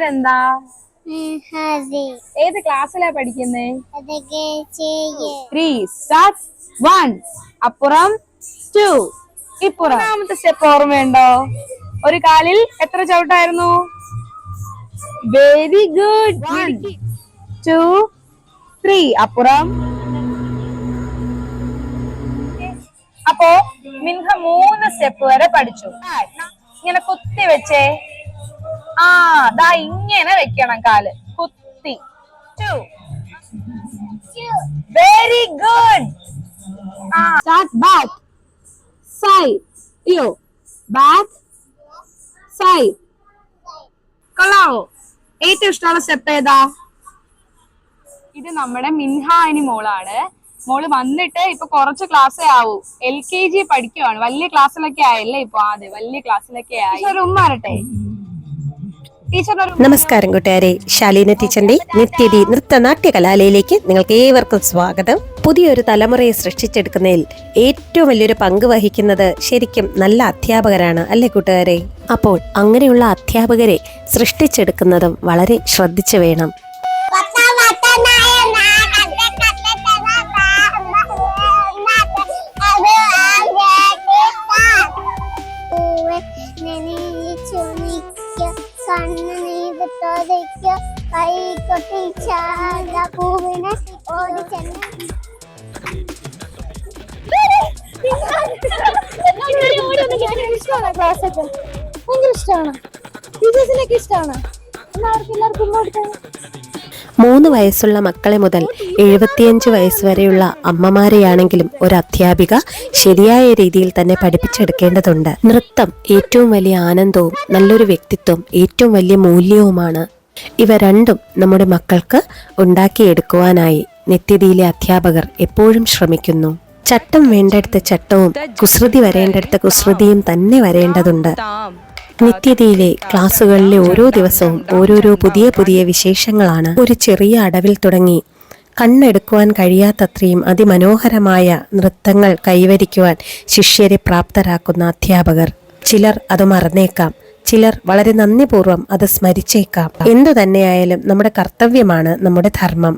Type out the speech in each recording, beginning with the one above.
പേരെന്താ? ഏത് ക്ലാസ്സിലാ പഠിക്കുന്നേ? 3 start 1 അപ്പുറം 2 ഇപ്പുറം. മൂന്നാമത്തെ സ്റ്റെപ്പ് ഓർമ്മയുണ്ടോ? ഒരു കാലിൽ എത്ര ചവിട്ടായിരുന്നു? Very good. 1 2 3 അപ്പുറം. അപ്പോ മിൻഹ 3 സ്റ്റെപ്പ് വരെ പഠിച്ചു. ഇങ്ങനെ കുത്തി വെച്ചേ. ദാ ഇങ്ങനെ വെക്കണം കാല് കുത്തി. 2 very good. Start back side back side. കൊള്ളാവോ? ഏറ്റവും ഇഷ്ടമുള്ള സ്റ്റെപ്പ് ഏതാ? ഇത് നമ്മുടെ മിൻഹാനി മോളാണ്. മോള് വന്നിട്ട് ഇപ്പൊ കുറച്ച് ക്ലാസ്സേ ആവൂ. LKG പഠിക്കുവാണ്. വലിയ ക്ലാസ്സിലൊക്കെ ആയല്ലേ ഇപ്പൊ. വലിയ ക്ലാസ്സിലൊക്കെ ആയി. ഉമ്മ വരട്ടെ. നമസ്കാരം കൂട്ടുകാരെ, ശാലീന ടീച്ചറിന്റെ നിത്യതി നൃത്തനാട്യ കലാലയിലേക്ക് നിങ്ങൾക്ക് ഏവർക്കും സ്വാഗതം. പുതിയൊരു തലമുറയെ സൃഷ്ടിച്ചെടുക്കുന്നതിൽ ഏറ്റവും വലിയൊരു പങ്ക് വഹിക്കുന്നത് ശരിക്കും നല്ല അധ്യാപകരാണ്, അല്ലേ കൂട്ടുകാരെ? അപ്പോൾ അങ്ങനെയുള്ള അധ്യാപകരെ സൃഷ്ടിച്ചെടുക്കുന്നതും വളരെ ശ്രദ്ധിച്ചു വേണം. മൂന്ന് വയസ്സുള്ള മക്കളെ മുതൽ 75 വയസ്സ് വരെയുള്ള അമ്മമാരെയാണെങ്കിലും ഒരു അധ്യാപിക ശരിയായ രീതിയിൽ തന്നെ പഠിപ്പിച്ചെടുക്കേണ്ടതുണ്ട്. നൃത്തം ഏറ്റവും വലിയ ആനന്ദവും നല്ലൊരു വ്യക്തിത്വം ഏറ്റവും വലിയ മൂല്യവുമാണ്. ഇവ രണ്ടും നമ്മുടെ മക്കൾക്ക് ഉണ്ടാക്കിയെടുക്കുവാനായി നിത്യതയിലെ അധ്യാപകർ എപ്പോഴും ശ്രമിക്കുന്നു. ചട്ടം വേണ്ടടുത്ത ചട്ടവും കുസൃതി വരേണ്ടടുത്ത കുസൃതിയും തന്നെ വരേണ്ടതുണ്ട്. നിത്യതയിലെ ക്ലാസ്സുകളിലെ ഓരോ ദിവസവും ഓരോരോ പുതിയ പുതിയ വിശേഷങ്ങളാണ്. ഒരു ചെറിയ അടവിൽ തുടങ്ങി കണ്ണെടുക്കുവാൻ കഴിയാത്തത്രയും അതിമനോഹരമായ നൃത്തങ്ങൾ കൈവരിക്കുവാൻ ശിഷ്യരെ പ്രാപ്തരാക്കുന്ന അധ്യാപകർ. ചിലർ അത് മറന്നേക്കാം, ചിലർ വളരെ നന്ദിപൂർവ്വം അത് സ്മരിച്ചേക്കാം. എന്തു തന്നെയായാലും നമ്മുടെ കർത്തവ്യമാണ് നമ്മുടെ ധർമ്മം.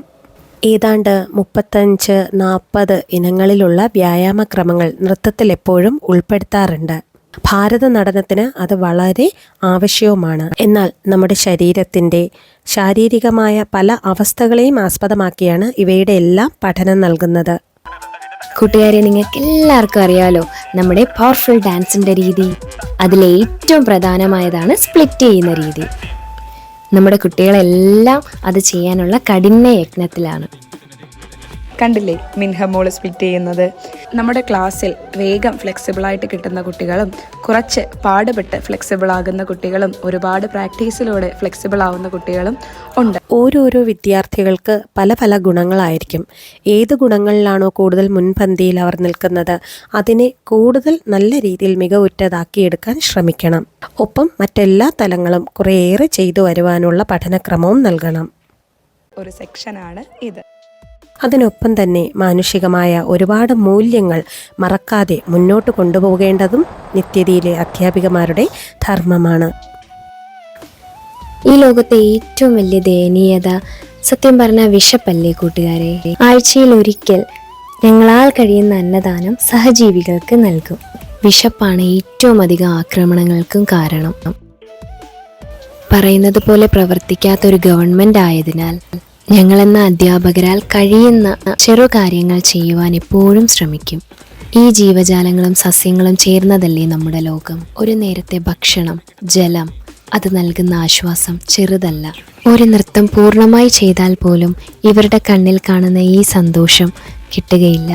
ഏതാണ്ട് 35-40 ഇനങ്ങളിലുള്ള വ്യായാമക്രമങ്ങൾ നൃത്തത്തിൽ എപ്പോഴും ഉൾപ്പെടുത്താറുണ്ട്. ഭാരത നടനത്തിന് അത് വളരെ ആവശ്യവുമാണ്. എന്നാൽ നമ്മുടെ ശരീരത്തിൻ്റെ ശാരീരികമായ പല അവസ്ഥകളെയും ആസ്പദമാക്കിയാണ് ഇവയുടെ എല്ലാം പഠനം നൽകുന്നത്. കൂട്ടുകാരെ, നിങ്ങൾക്ക് എല്ലാവർക്കും അറിയാലോ നമ്മുടെ പവർഫുൾ ഡാൻസിൻ്റെ രീതി. അതിലെ ഏറ്റവും പ്രധാനമായതാണ് സ്പ്ലിറ്റ് ചെയ്യുന്ന രീതി. നമ്മുടെ കുട്ടികളെല്ലാം അത് ചെയ്യാനുള്ള കഠിന യത്നത്തിലാണ്. കണ്ടില്ലേ മിൻഹ മോള് സ്പ്ലിറ്റ് ചെയ്യുന്നത്? നമ്മുടെ ക്ലാസ്സിൽ വേഗം ഫ്ലെക്സിബിളായിട്ട് കിട്ടുന്ന കുട്ടികളും കുറച്ച് പാടുപെട്ട് ഫ്ലെക്സിബിൾ ആകുന്ന കുട്ടികളും ഒരുപാട് പ്രാക്ടീസിലൂടെ ഫ്ലെക്സിബിൾ ആവുന്ന കുട്ടികളും ഉണ്ട്. ഓരോരോ വിദ്യാർത്ഥികൾക്ക് പല പല ഗുണങ്ങളായിരിക്കും. ഏത് ഗുണങ്ങളിലാണോ കൂടുതൽ മുൻപന്തിയിൽ അവർ നിൽക്കുന്നത് അതിനെ കൂടുതൽ നല്ല രീതിയിൽ മികവുറ്റതാക്കിയെടുക്കാൻ ശ്രമിക്കണം. ഒപ്പം മറ്റെല്ലാ തലങ്ങളും കുറേയേറെ ചെയ്തു വരുവാനുള്ള പഠനക്രമവും നൽകണം. ഒരു സെക്ഷനാണ് ഇത്. അതിനൊപ്പം തന്നെ മാനുഷികമായ ഒരുപാട് മൂല്യങ്ങൾ മറക്കാതെ മുന്നോട്ട് കൊണ്ടുപോകേണ്ടതും നിത്യതയിലെ അധ്യാപികമാരുടെ ധർമ്മമാണ്. ഈ ലോകത്തെ ഏറ്റവും വലിയ ദയനീയത സത്യം പറഞ്ഞാൽ വിശപ്പല്ലേ കൂട്ടുകാരെ? ആഴ്ചയിൽ ഒരിക്കൽ ഞങ്ങളാൽ കഴിയുന്ന അന്നദാനം സഹജീവികൾക്ക് നൽകും. വിശപ്പാണ് ഏറ്റവും അധികം ആക്രമണങ്ങൾക്കും കാരണം. പറയുന്നത് പോലെ പ്രവർത്തിക്കാത്തൊരു ഗവൺമെന്റ് ആയതിനാൽ ഞങ്ങളെന്ന അധ്യാപകരാൽ കഴിയുന്ന ചെറുകാര്യങ്ങൾ ചെയ്യുവാൻ എപ്പോഴും ശ്രമിക്കും. ഈ ജീവജാലങ്ങളും സസ്യങ്ങളും ചേർന്നതല്ലേ നമ്മുടെ ലോകം. ഒരു നേരത്തെ ഭക്ഷണം, ജലം, അത് നൽകുന്ന ആശ്വാസം ചെറുതല്ല. ഒരു നൃത്തം പൂർണ്ണമായി ചെയ്താൽ പോലും ഇവരുടെ കണ്ണിൽ കാണുന്ന ഈ സന്തോഷം കിട്ടുകയില്ല.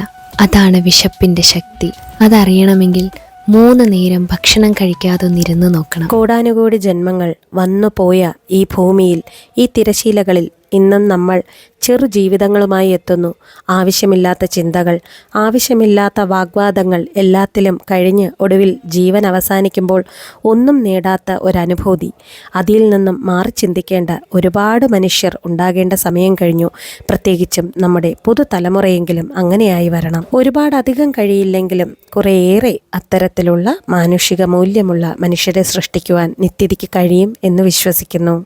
അതാണ് വിശപ്പിന്റെ ശക്തി. അതറിയണമെങ്കിൽ 3 നേരം ഭക്ഷണം കഴിക്കാതെ ഒന്നിരുന്ന് നോക്കണം. കോടാനുകോടി ജന്മങ്ങൾ വന്നുപോയ ഈ ഭൂമിയിൽ, ഈ തിരശീലകളിൽ ഇന്നും നമ്മൾ ചെറു ജീവിതങ്ങളുമായി എത്തുന്നു. ആവശ്യമില്ലാത്ത ചിന്തകൾ, ആവശ്യമില്ലാത്ത വാഗ്വാദങ്ങൾ എല്ലാത്തിലും കഴിഞ്ഞ് ഒടുവിൽ ജീവൻ അവസാനിക്കുമ്പോൾ ഒന്നും നേടാത്ത ഒരനുഭൂതി. അതിൽ നിന്നും മാറി ചിന്തിക്കേണ്ട ഒരുപാട് മനുഷ്യർ ഉണ്ടാകേണ്ട സമയം കഴിഞ്ഞു. പ്രത്യേകിച്ചും നമ്മുടെ പുതുതലമുറയെങ്കിലും അങ്ങനെയായി വരണം. ഒരുപാട് അധികം കഴിയില്ലെങ്കിലും കുറേയേറെ അത്തരത്തിലുള്ള മാനുഷിക മൂല്യമുള്ള മനുഷ്യരെ സൃഷ്ടിക്കുവാൻ നിത്യതിക്ക് കഴിയും എന്ന് വിശ്വസിക്കുന്നു.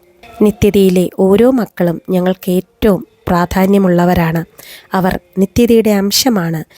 നിത്യതയിലെ ഓരോ മക്കളും ഞങ്ങൾക്ക് ഏറ്റവും പ്രാധാന്യമുള്ളവരാണ്. അവർ നിത്യതയുടെ അംശമാണ്.